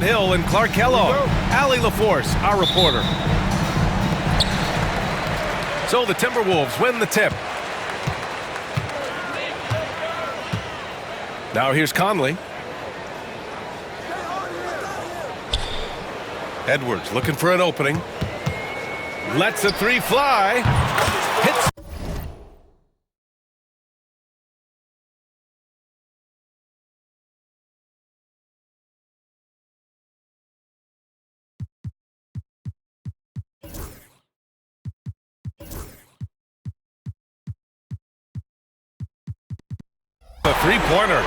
Hill and Clark Kellogg. Allie LaForce, our reporter. So the Timberwolves win the tip. Now here's Conley. Edwards looking for an opening. Lets a three fly. Hits. A three-pointer.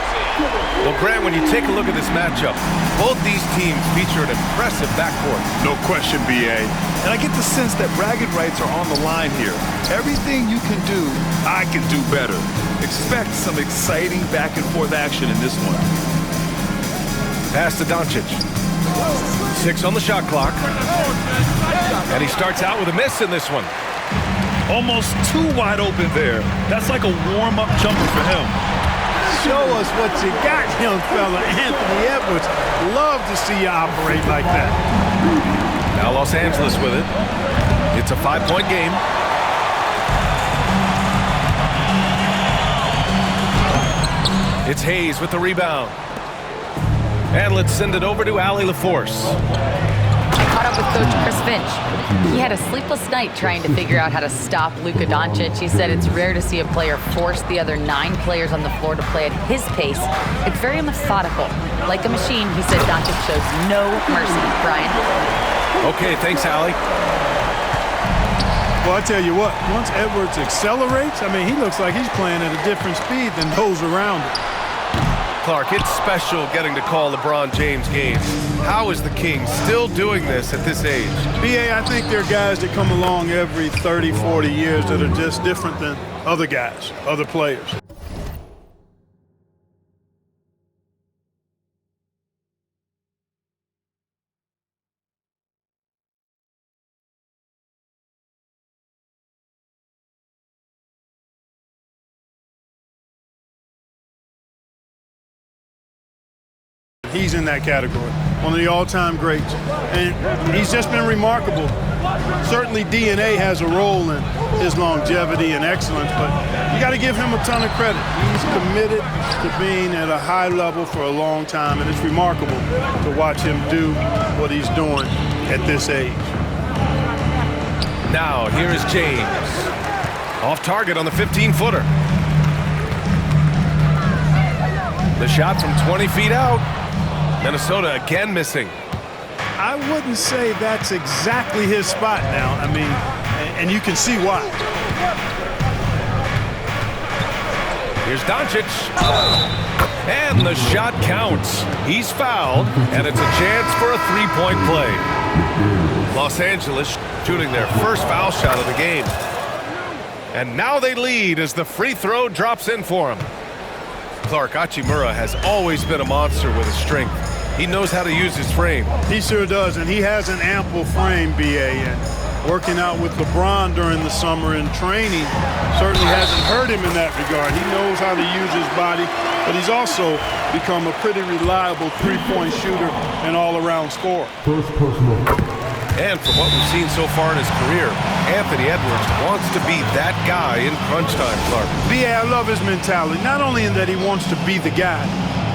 Well, Grant, when you take a look at this matchup, both these teams feature an impressive backcourt. No question, B.A. And I get the sense that bragging rights are on the line here. Everything you can do, I can do better. Expect some exciting back-and-forth action in this one. Pass to Doncic. 6 on the shot clock. And he starts out with a miss in this one. Almost too wide open there. That's like a warm-up jumper for him. Show us what you got, young fella. Anthony Edwards. Love to see you operate like that. Now Los Angeles with it. It's a 5-point game. It's Hayes with the rebound. And let's send it over to Allie LaForce. Caught up with Coach Chris Finch. He had a sleepless night trying to figure out how to stop Luka Doncic. He said it's rare to see a player force the other 9 players on the floor to play at his pace. It's very methodical. Like a machine, he said Doncic shows no mercy. Brian? Okay, thanks, Allie. Well, I tell you what, once Edwards accelerates, I mean, he looks like he's playing at a different speed than those around him. Clark, it's special getting to call LeBron James games. How is the King still doing this at this age? B.A., I think there are guys that come along every 30, 40 years that are just different than other guys, other players. He's in that category, one of the all-time greats. And he's just been remarkable. Certainly DNA has a role in his longevity and excellence, but you got to give him a ton of credit. He's committed to being at a high level for a long time, and it's remarkable to watch him do what he's doing at this age. Now, here is James. Off target on the 15-footer. The shot from 20 feet out. Minnesota again missing. I wouldn't say that's exactly his spot now. I mean, and you can see why. Here's Doncic. And the shot counts. He's fouled, and it's a chance for a three-point play. Los Angeles shooting their first foul shot of the game. And now they lead as the free throw drops in for him. Clark, Hachimura has always been a monster with his strength. He knows how to use his frame. He sure does, and he has an ample frame, B.A. And working out with LeBron during the summer and training certainly hasn't hurt him in that regard. He knows how to use his body, but he's also become a pretty reliable three-point shooter and all-around scorer. And from what we've seen so far in his career, Anthony Edwards wants to be that guy in crunch time, Clark. B.A., I love his mentality, not only in that he wants to be the guy,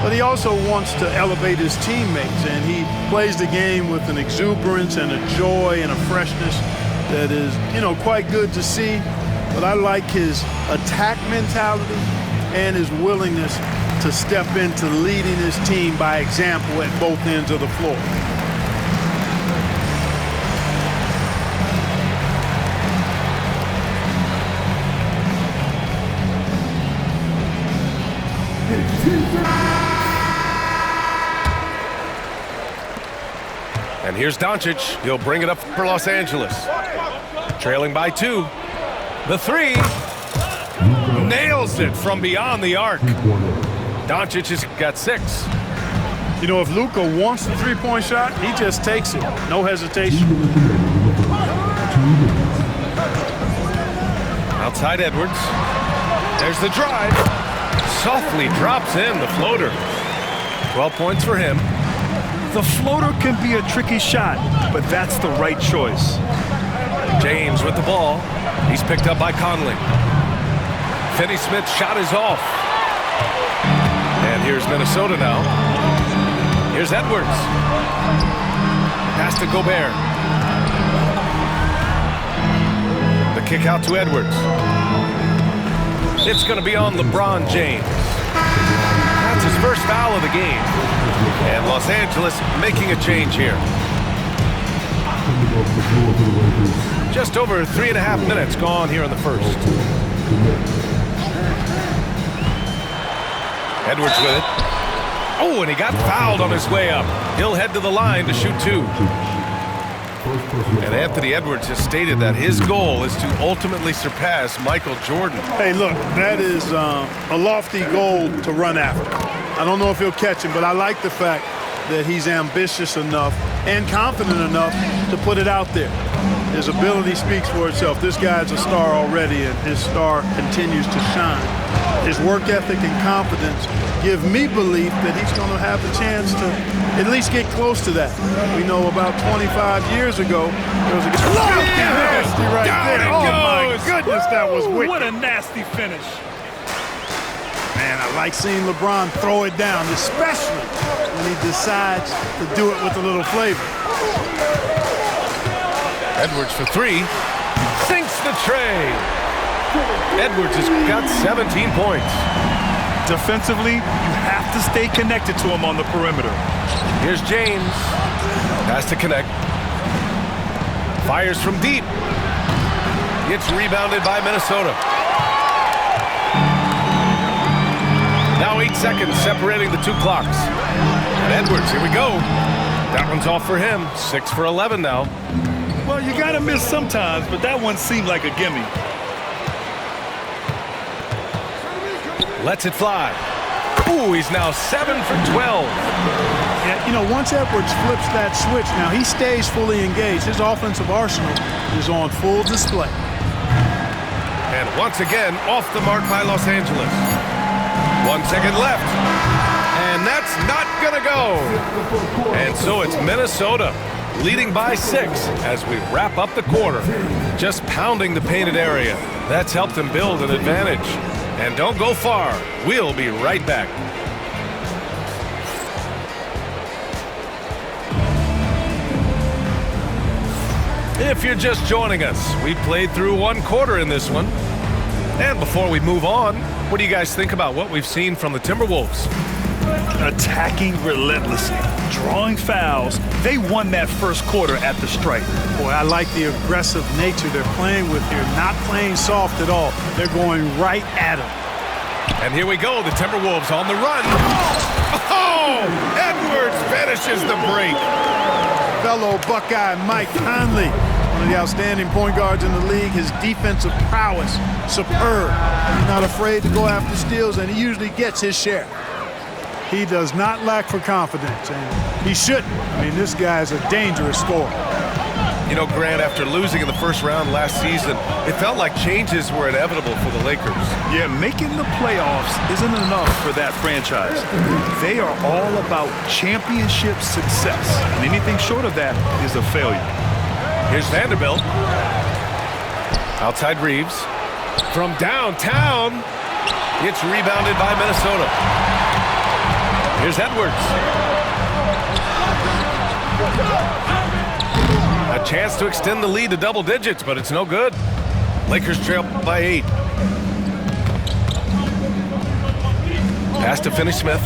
but he also wants to elevate his teammates, and he plays the game with an exuberance and a joy and a freshness that is, quite good to see. But I like his attack mentality and his willingness to step into leading his team by example at both ends of the floor. And here's Doncic. He'll bring it up for Los Angeles. Trailing by 2. The three. Nails it from beyond the arc. Doncic has got 6. If Luka wants the three-point shot, he just takes it. No hesitation. Outside Edwards. There's the drive. Softly drops in the floater. 12 points for him. The floater can be a tricky shot, but that's the right choice. James with the ball. He's picked up by Conley. Finney-Smith's shot is off. And here's Minnesota now. Here's Edwards. Pass to Gobert. The kick out to Edwards. It's going to be on LeBron James. That's his first foul of the game. And Los Angeles making a change here. Just over 3.5 minutes gone here in the first. Edwards with it. Oh, and he got fouled on his way up. He'll head to the line to shoot 2. And Anthony Edwards has stated that his goal is to ultimately surpass Michael Jordan. Hey, look, that is a lofty goal to run after. I don't know if he'll catch him, but I like the fact that he's ambitious enough and confident enough to put it out there. His ability speaks for itself. This guy's a star already, and his star continues to shine. His work ethic and confidence give me belief that he's going to have the chance to at least get close to that. We know about 25 years ago, there was a nasty right there. Oh, my goodness, that was wicked. What a nasty finish. Man, I like seeing LeBron throw it down, especially when he decides to do it with a little flavor. Edwards for 3. Sinks the tray. Edwards has got 17 points. Defensively, you have to stay connected to him on the perimeter. Here's James. Has to connect. Fires from deep. It's rebounded by Minnesota. Now 8 seconds separating the 2 clocks. And Edwards, here we go. That one's off for him. 6 for 11 now. Well, you gotta miss sometimes, but that one seemed like a gimme. Lets it fly. Ooh, he's now 7 for 12. Yeah, you know, once Edwards flips that switch, now he stays fully engaged. His offensive arsenal is on full display. And once again, off the mark by Los Angeles. 1 second left. And that's not gonna go. And so it's Minnesota leading by 6 as we wrap up the quarter. Just pounding the painted area. That's helped them build an advantage. And don't go far. We'll be right back. If you're just joining us, we played through 1 quarter in this one. And before we move on, what do you guys think about what we've seen from the Timberwolves? Attacking relentlessly, drawing fouls. They won that first quarter at the stripe. Boy, I like the aggressive nature they're playing with here. Not playing soft at all. They're going right at him. And here we go, the Timberwolves on the run. Oh! Edwards finishes the break. Fellow Buckeye Mike Conley, one of the outstanding point guards in the league. His defensive prowess, superb. He's not afraid to go after steals, and he usually gets his share. He does not lack for confidence, and he shouldn't. I mean, this guy's a dangerous scorer. You know, Grant, after losing in the first round last season, it felt like changes were inevitable for the Lakers. Yeah, making the playoffs isn't enough for that franchise. They are all about championship success, and anything short of that is a failure. Here's Vanderbilt. Outside Reeves. From downtown, it's rebounded by Minnesota. Here's Edwards. A chance to extend the lead to double digits, but it's no good. Lakers trail by 8. Pass to Finney-Smith.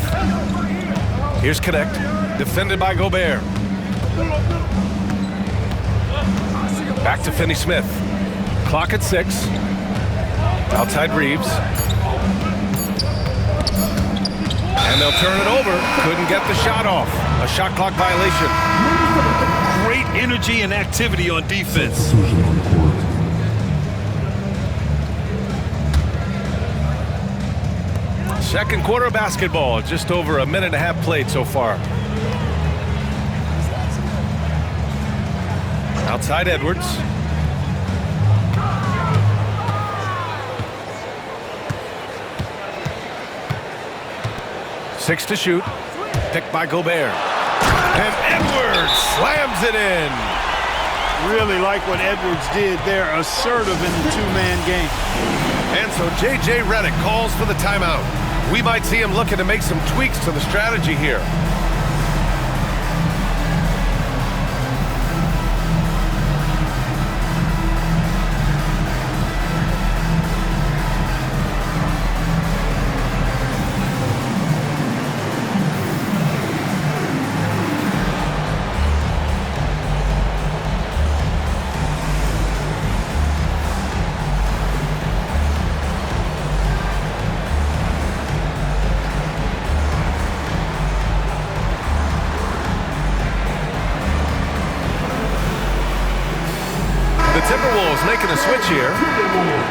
Here's Connect. Defended by Gobert. Back to Finney-Smith. Clock at 6. Outside Reeves. And they'll turn it over. Couldn't get the shot off. A shot clock violation. Great energy and activity on defense. Second quarter basketball. Just over a minute and a half played so far. Outside Edwards. Six to shoot. Picked by Gobert. And Edwards slams it in. Really like what Edwards did there, assertive in the two-man game. And so J.J. Redick calls for the timeout. We might see him looking to make some tweaks to the strategy here. Timberwolves making a switch here.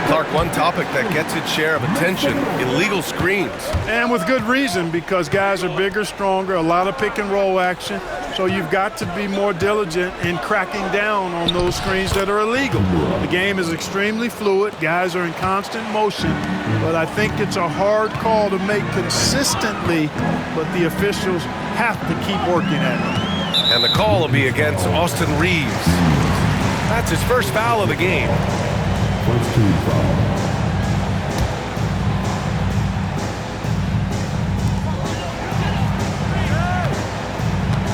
Clark, one topic that gets its share of attention, illegal screens. And with good reason, because guys are bigger, stronger, a lot of pick and roll action. So you've got to be more diligent in cracking down on those screens that are illegal. The game is extremely fluid. Guys are in constant motion. But I think it's a hard call to make consistently, but the officials have to keep working at it. And the call will be against Austin Reeves. That's his first foul of the game. First team foul.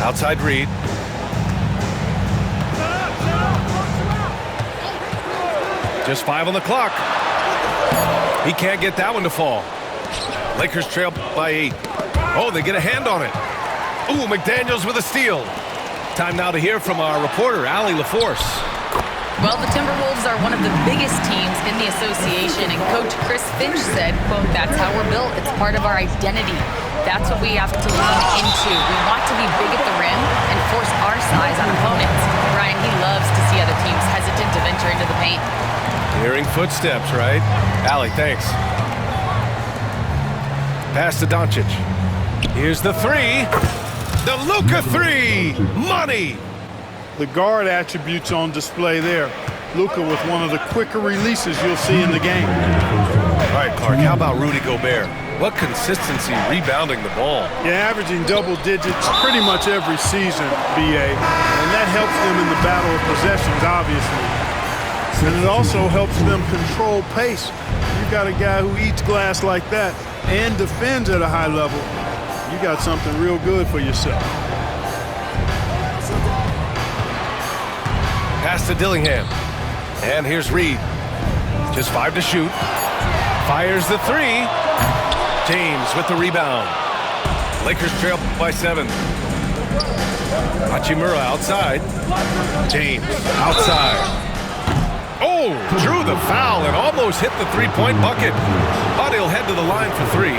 Outside Reed. Just 5 on the clock. He can't get that one to fall. Lakers trail by 8. Oh, they get a hand on it. Ooh, McDaniels with a steal. Time now to hear from our reporter, Allie LaForce. Well, the Timberwolves are one of the biggest teams in the association, and Coach Chris Finch said, quote, "That's how we're built. It's part of our identity. That's what we have to lean into. We want to be big at the rim and force our size on opponents." Brian, he loves to see other teams hesitant to venture into the paint. Hearing footsteps, right? Allie, thanks. Pass to Doncic. Here's the three. The Luka three. Money. The guard attributes on display there. Luka with one of the quicker releases you'll see in the game. All right, Clark, how about Rudy Gobert? What consistency rebounding the ball. Yeah, averaging double digits pretty much every season, B.A. And that helps them in the battle of possessions, obviously. And it also helps them control pace. You got a guy who eats glass like that and defends at a high level. You got something real good for yourself. Pass to Dillingham. And here's Reed. Just 5 to shoot. Fires the three. James with the rebound. Lakers trail by 7. Hachimura outside. James outside. Oh, drew the foul and almost hit the three-point bucket. But he'll head to the line for 3.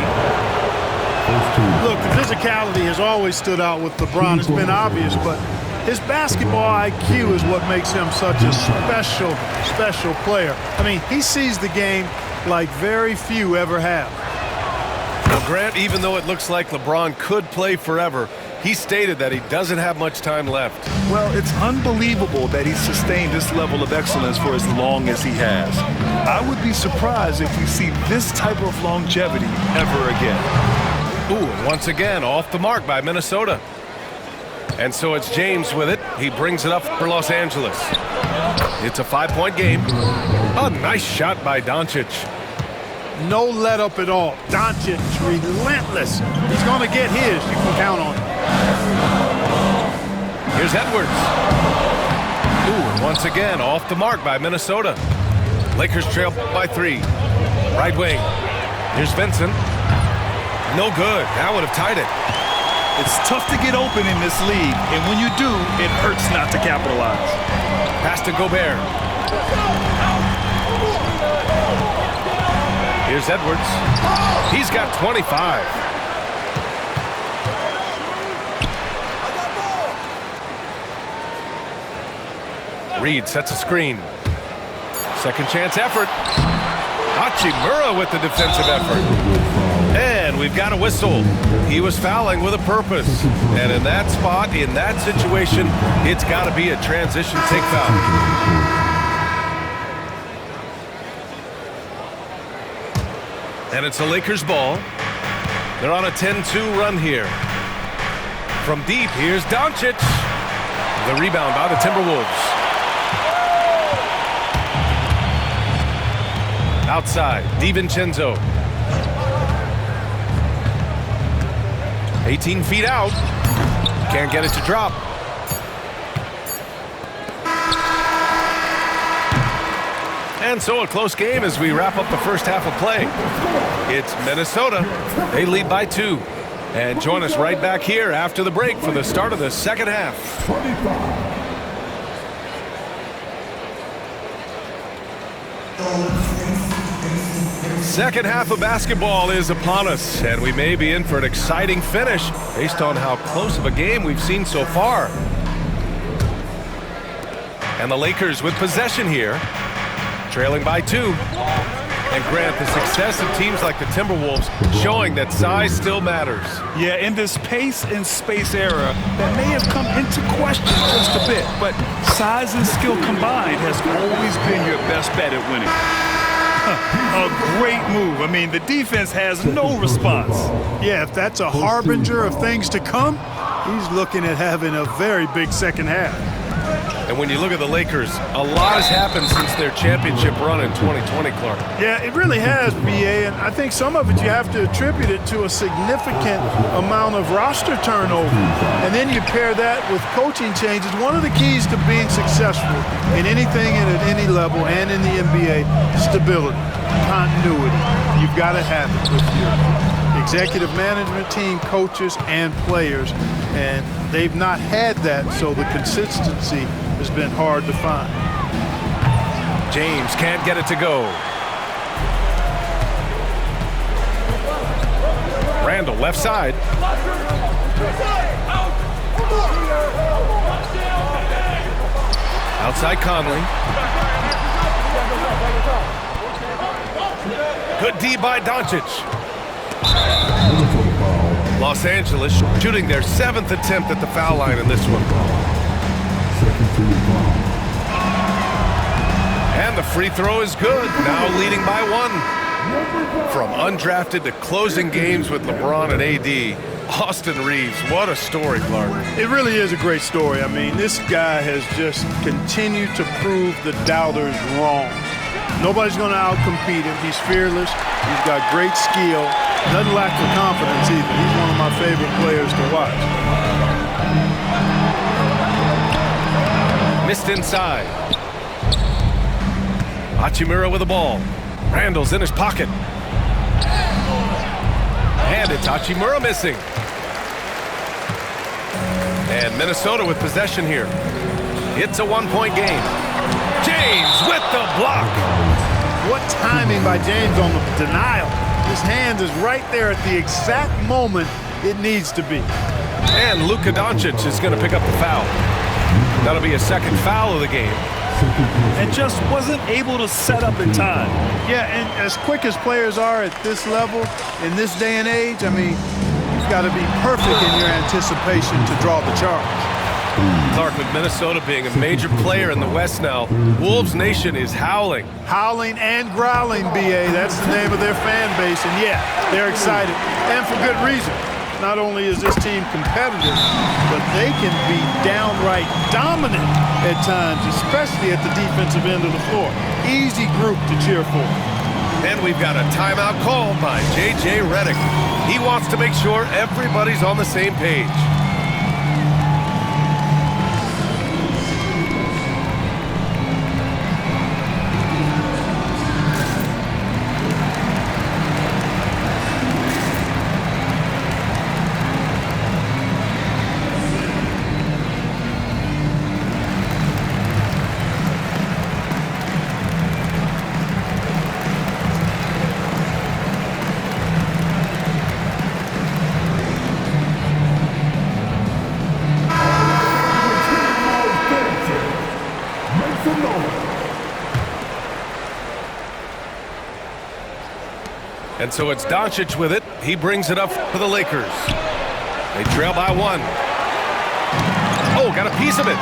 Look, the physicality has always stood out with LeBron. It's been obvious, but his basketball IQ is what makes him such a special player. I mean, he sees the game like very few ever have. Well, Grant, even though it looks like LeBron could play forever, he stated that he doesn't have much time left. Well, it's unbelievable that he's sustained this level of excellence for as long as he has. I would be surprised if we see this type of longevity ever again. Ooh, and once again, off the mark by Minnesota. And so it's James with it. He brings it up for Los Angeles. It's a 5-point game. A nice shot by Doncic. No let up at all. Doncic, relentless. He's going to get his. You can count on it. Here's Edwards. Ooh, and once again, off the mark by Minnesota. Lakers trail by 3. Right wing. Here's Vincent. No good. That would have tied it. It's tough to get open in this league, and when you do, it hurts not to capitalize. Pass to Gobert. Here's Edwards. He's got 25. Reed sets a screen. Second chance effort. Hachimura with the defensive effort. And we've got a whistle. He was fouling with a purpose. And in that spot, in that situation, it's got to be a transition take foul. And it's a Lakers ball. They're on a 10-2 run here. From deep, here's Doncic. The rebound by the Timberwolves. Outside, DiVincenzo. 18 feet out. Can't get it to drop. And so a close game as we wrap up the first half of play. It's Minnesota. They lead by 2. And join us right back here after the break for the start of the second half. Second half of basketball is upon us, and we may be in for an exciting finish based on how close of a game we've seen so far. And the Lakers with possession here, trailing by 2. And Grant, the success of teams like the Timberwolves showing that size still matters. Yeah, in this pace and space era, that may have come into question just a bit, but size and skill combined has always been your best bet at winning. A great move. I mean, the defense has no response. Yeah, if that's a harbinger of things to come, he's looking at having a very big second half. And when you look at the Lakers, a lot has happened since their championship run in 2020, Clark. Yeah, it really has, B.A., and I think some of it you have to attribute it to a significant amount of roster turnover. And then you pair that with coaching changes. One of the keys to being successful in anything and at any level and in the NBA, stability, continuity. You've got to have it with your executive management team, coaches, and players. And they've not had that, so the consistency has been hard to find. James can't get it to go. Randall left side. Outside Conley. Good D by Doncic. Los Angeles shooting their 7th attempt at the foul line in this one. And the free throw is good, now leading by 1. From undrafted to closing games with LeBron and AD, Austin Reeves, what a story, Clark. It really is a great story. I mean, this guy has just continued to prove the doubters wrong. Nobody's going to outcompete him. He's fearless. He's got great skill. Doesn't lack the confidence either. He's one of my favorite players to watch. Missed inside. Hachimura with the ball. Randall's in his pocket. And it's Hachimura missing. And Minnesota with possession here. It's a 1-point game. James with the block. What timing by James on the denial. His hand is right there at the exact moment it needs to be. And Luka Doncic is going to pick up the foul. That'll be a second foul of the game. And just wasn't able to set up in time. Yeah, and as quick as players are at this level, in this day and age, I mean, you've got to be perfect in your anticipation to draw the charge. Clark, with Minnesota being a major player in the West now, Wolves Nation is howling. Howling and growling, B.A. That's the name of their fan base. And, yeah, they're excited. And for good reason. Not only is this team competitive, but they can be downright dominant at times, especially at the defensive end of the floor. Easy group to cheer for. And we've got a timeout called by J.J. Redick. He wants to make sure everybody's on the same page. And so it's Doncic with it. He brings it up for the Lakers. They trail by 1. Oh, got a piece of it.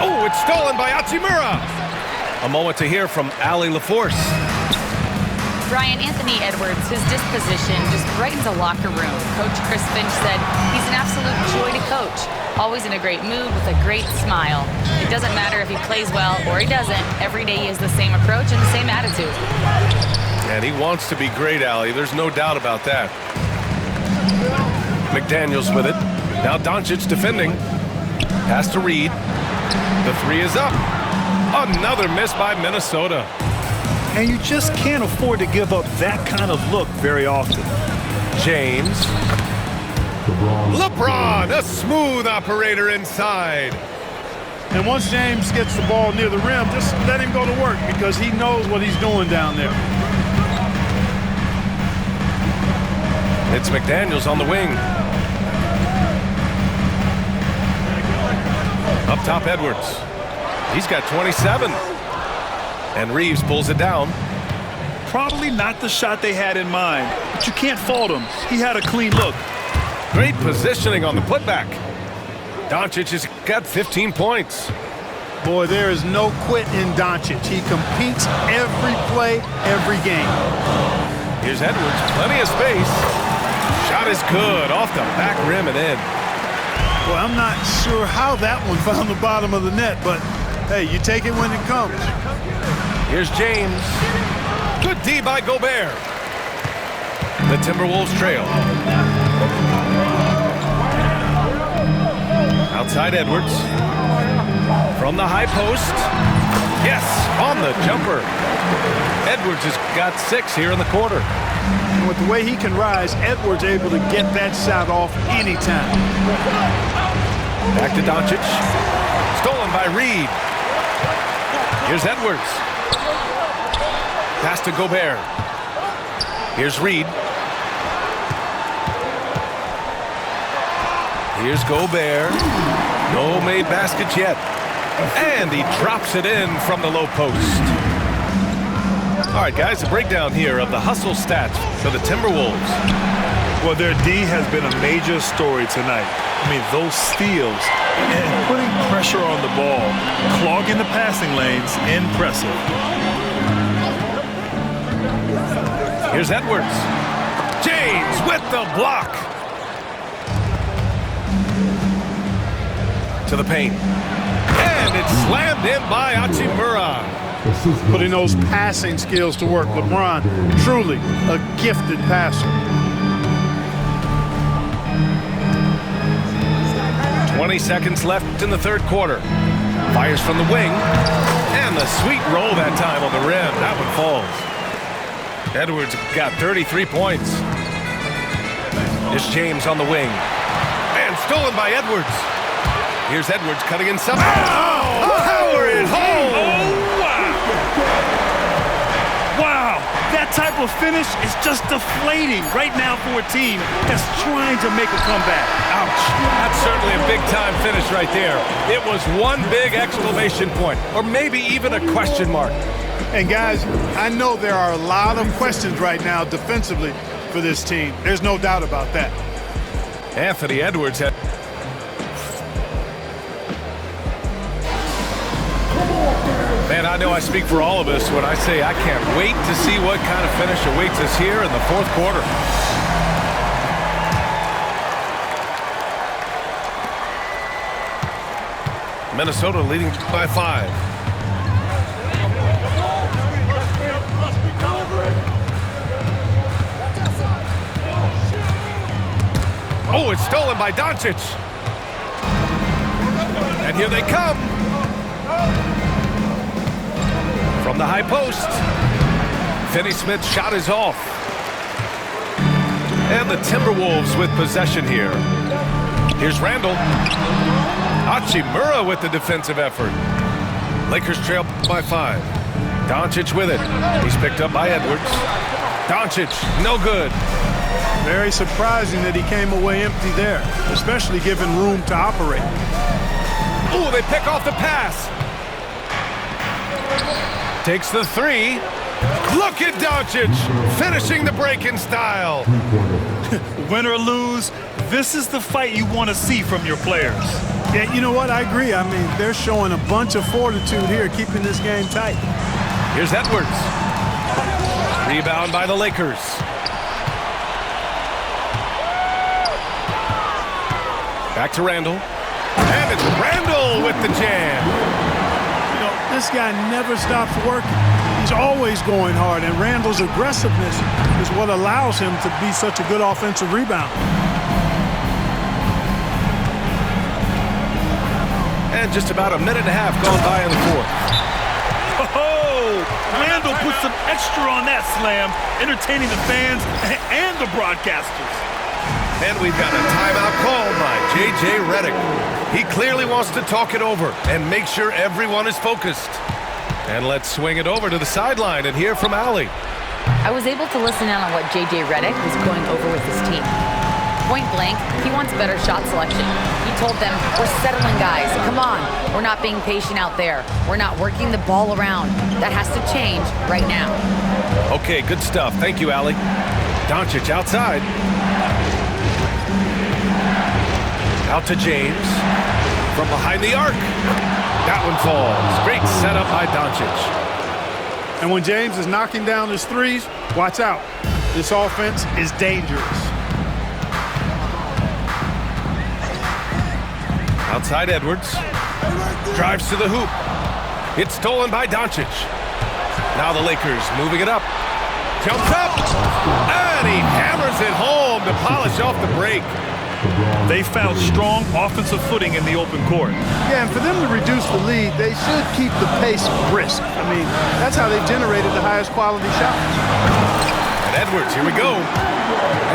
Oh, it's stolen by Hachimura. A moment to hear from Allie LaForce. Brian, Anthony Edwards, his disposition just brightens a locker room. Coach Chris Finch said he's an absolute joy to coach. Always in a great mood with a great smile. It doesn't matter if he plays well or he doesn't. Every day he has the same approach and the same attitude. And he wants to be great, Allie. There's no doubt about that. McDaniels with it. Now Doncic defending. Pass to Reed. The three is up. Another miss by Minnesota. And you just can't afford to give up that kind of look very often. James. LeBron, a smooth operator inside. And once James gets the ball near the rim, just let him go to work because he knows what he's doing down there. It's McDaniels on the wing. Up top, Edwards. He's got 27. And Reeves pulls it down. Probably not the shot they had in mind, but you can't fault him. He had a clean look. Great positioning on the putback. Doncic has got 15 points. Boy, there is no quit in Doncic. He competes every play, every game. Here's Edwards, plenty of space. Shot is good, off the back rim and in. Well, I'm not sure how that one found the bottom of the net, but hey, you take it when it comes. Here's James. Good D by Gobert. The Timberwolves trail. Outside Edwards. From the high post. Yes, on the jumper. Edwards has got 6 here in the quarter. And with the way he can rise, Edwards able to get that shot off anytime. Back to Doncic. Stolen by Reed. Here's Edwards. Pass to Gobert. Here's Reed. Here's Gobert. No made baskets yet. And he drops it in from the low post. All right, guys, a breakdown here of the hustle stats for the Timberwolves. Well, their D has been a major story tonight. I mean, those steals and putting pressure on the ball, clogging the passing lanes, impressive. Here's Edwards. James with the block. To the paint. And it's slammed in by Hachimura. Putting those passing skills to work. LeBron, truly a gifted passer. 20 seconds left in the third quarter. Fires from the wing. And the sweet roll that time on the rim. That one falls. Edwards got 33 points. Here's James on the wing. And stolen by Edwards. Here's Edwards cutting inside. Oh, power it home. Oh, wow. Wow. That type of finish is just deflating right now for a team that's trying to make a comeback. Ouch. That's certainly a big-time finish right there. It was one big exclamation point, or maybe even a question mark. And guys, I know there are a lot of questions right now defensively for this team. There's no doubt about that. Anthony Edwards had... Man, I know I speak for all of us when I say I can't wait to see what kind of finish awaits us here in the fourth quarter. Minnesota leading by 5. Oh, it's stolen by Doncic. And here they come. From the high post. Finney-Smith's shot is off. And the Timberwolves with possession here. Here's Randall. Hachimura with the defensive effort. Lakers trail by 5. Doncic with it. He's picked up by Edwards. Doncic, no good. Very surprising that he came away empty there, especially given room to operate. Ooh, they pick off the pass. Takes the 3. Look at Doncic finishing the break in style. Win or lose, this is the fight you want to see from your players. Yeah, you know what? I agree. I mean, they're showing a bunch of fortitude here, keeping this game tight. Here's Edwards. Rebound by the Lakers. Back to Randall. And it's Randall with the jam. You know, this guy never stops working. He's always going hard, and Randall's aggressiveness is what allows him to be such a good offensive rebounder. And just about a minute and a half gone by in the fourth. Oh, Randall put some extra on that slam, entertaining the fans and the broadcasters. And we've got a timeout called by J.J. Redick. He clearly wants to talk it over and make sure everyone is focused. And let's swing it over to the sideline and hear from Allie. I was able to listen in on what J.J. Redick was going over with his team. Point blank, he wants better shot selection. He told them, we're settling, guys. Come on. We're not being patient out there. We're not working the ball around. That has to change right now. Okay, good stuff. Thank you, Allie. Doncic outside. Out to James. From behind the arc. That one falls. Great setup by Doncic. And when James is knocking down his threes, watch out. This offense is dangerous. Outside Edwards. Drives to the hoop. It's stolen by Doncic. Now the Lakers moving it up. Jumps up. And he hammers it home to polish off the break. They found strong offensive footing in the open court. Yeah, and for them to reduce the lead, they should keep the pace brisk. I mean, that's how they've generated the highest quality shots. And Edwards, here we go.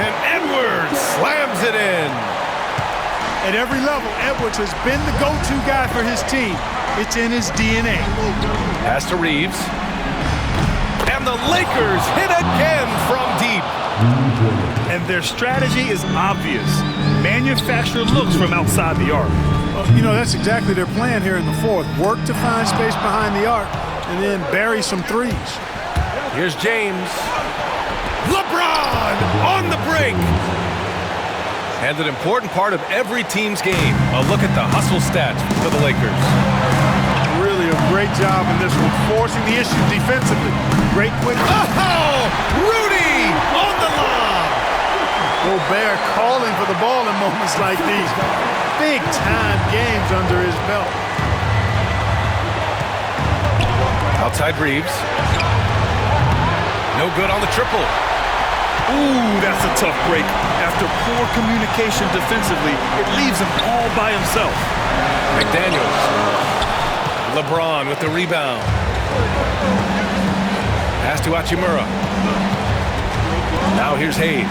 And Edwards slams it in. At every level, Edwards has been the go-to guy for his team. It's in his DNA. Pass to Reeves. And the Lakers hit again from deep. And their strategy is obvious. Manufacture looks from outside the arc. You know, that's exactly their plan here in the fourth. Work to find space behind the arc and then bury some threes. Here's James. LeBron on the break. And an important part of every team's game. A look at the hustle stats for the Lakers. Really a great job in this one, forcing the issue defensively. Great quick. Oh, Rudy on the lob. Gobert calling for the ball in moments like these. Big-time games under his belt. Outside Reeves. No good on the triple. Ooh, that's a tough break. After poor communication defensively, it leaves him all by himself. McDaniels. LeBron with the rebound. Pass to Hachimura. Now here's Hayes.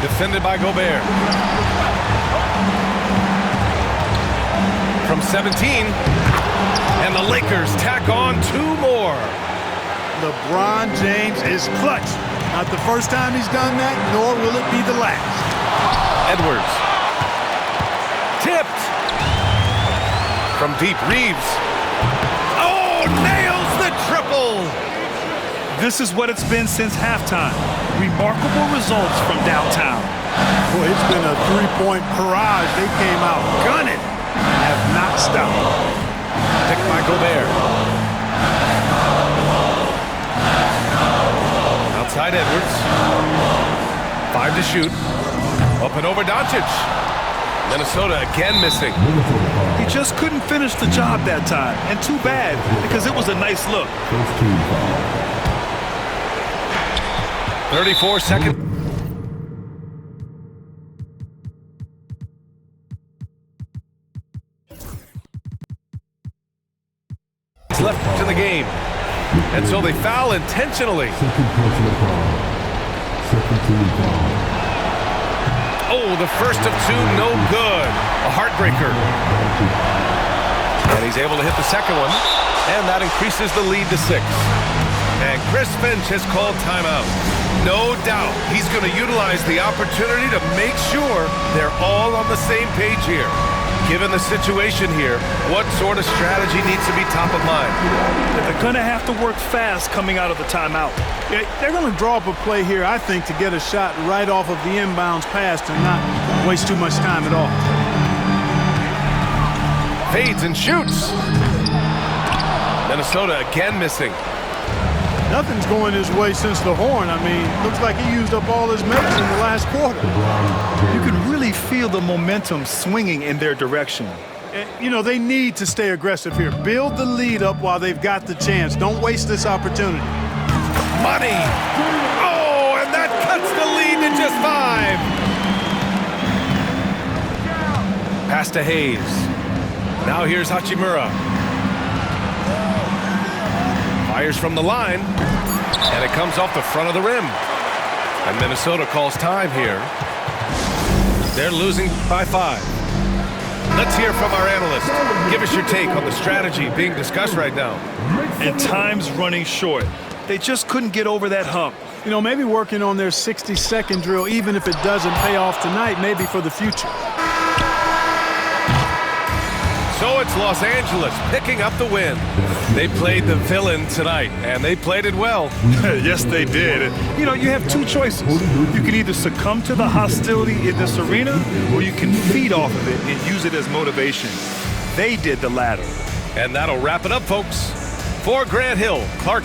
Defended by Gobert. From 17. And the Lakers tack on two more. LeBron James is clutch. Not the first time he's done that, nor will it be the last. Edwards. Tipped. From deep, Reeves. Oh, nails the triple. This is what it's been since halftime. Remarkable results from downtown. Boy, it's been a three-point barrage. They came out gunning and have not stopped. Picked by Gobert. Outside Edwards. 5 to shoot. Up and over Doncic. Minnesota again missing. He just couldn't finish the job that time. And too bad, because it was a nice look. 34 seconds. Left to the game. And so they foul intentionally. Oh, the first of two, no good. A heartbreaker. And he's able to hit the second one. And that increases the lead to 6. And Chris Finch has called timeout. No doubt he's going to utilize the opportunity to make sure they're all on the same page here. Given the situation here, what sort of strategy needs to be top of mind? They're going to have to work fast coming out of the timeout. Yeah, they're going to draw up a play here, I think, to get a shot right off of the inbounds pass and not waste too much time at all. Fades and shoots. Minnesota again missing. Nothing's going his way since the horn. I mean, looks like he used up all his makes in the last quarter. You can really feel the momentum swinging in their direction. And, you know, they need to stay aggressive here. Build the lead up while they've got the chance. Don't waste this opportunity. Money. Oh, and that cuts the lead to just 5. Pass to Hayes. Now here's Hachimura. Fires from the line, and it comes off the front of the rim. And Minnesota calls time here. They're losing by 5. Let's hear from our analyst. Give us your take on the strategy being discussed right now. And time's running short. They just couldn't get over that hump. You know, maybe working on their 60-second drill, even if it doesn't pay off tonight, maybe for the future. So it's Los Angeles picking up the win. They played the villain tonight, and they played it well. Yes, they did. You know, you have 2 choices. You can either succumb to the hostility in this arena, or you can feed off of it and use it as motivation. They did the latter. And that'll wrap it up, folks. For Grant Hill, Clark